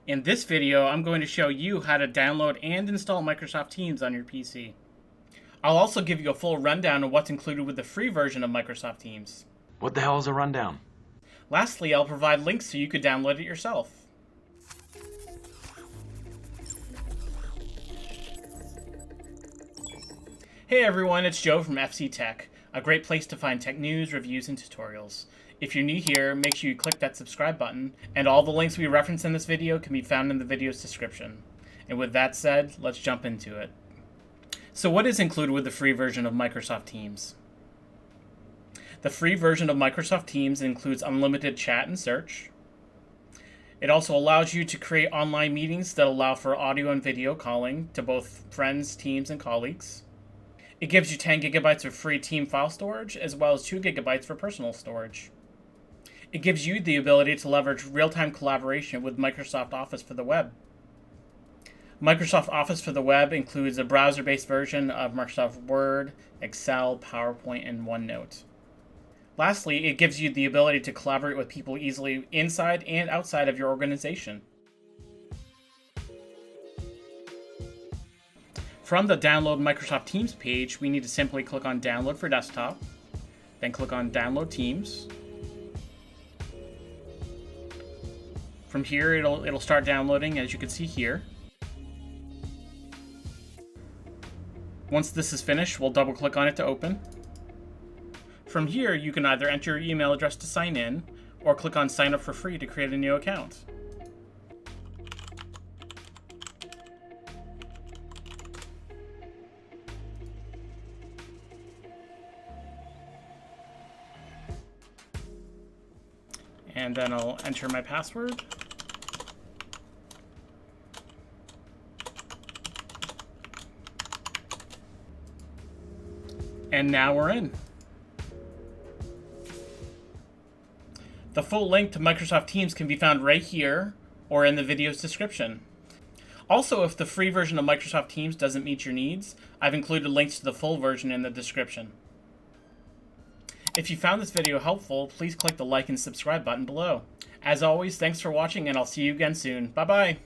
In this video, I'm going to show you how to download and install Microsoft Teams on your PC. I'll also give you a full rundown of what's included with the free version of Microsoft Teams. What the hell is a rundown? Lastly, I'll provide links so you could download it yourself. Hey everyone, it's Joe from FC Tech, a great place to find tech news, reviews, and tutorials. If you're new here, make sure you click that subscribe button, and all the links we reference in this video can be found in the video's description. And with that said, let's jump into it. So what is included with the free version of Microsoft Teams? The free version of Microsoft Teams includes unlimited chat and search. It also allows you to create online meetings that allow for audio and video calling to both friends, teams, and colleagues. It gives you 10 gigabytes of free team file storage, as well as 2 gigabytes for personal storage. It gives you the ability to leverage real-time collaboration with Microsoft Office for the web. Microsoft Office for the web includes a browser-based version of Microsoft Word, Excel, PowerPoint, and OneNote. Lastly, it gives you the ability to collaborate with people easily inside and outside of your organization. From the Download Microsoft Teams page, we need to simply click on Download for Desktop, then click on Download Teams. From here, it'll start downloading, as you can see here. Once this is finished, we'll double click on it to open. From here, you can either enter your email address to sign in, or click on Sign Up for Free to create a new account. And then I'll enter my password. And now we're in. The full link to Microsoft Teams can be found right here or in the video's description. Also, if the free version of Microsoft Teams doesn't meet your needs, I've included links to the full version in the description. If you found this video helpful, please click the like and subscribe button below. As always, thanks for watching, and I'll see you again soon. Bye-bye!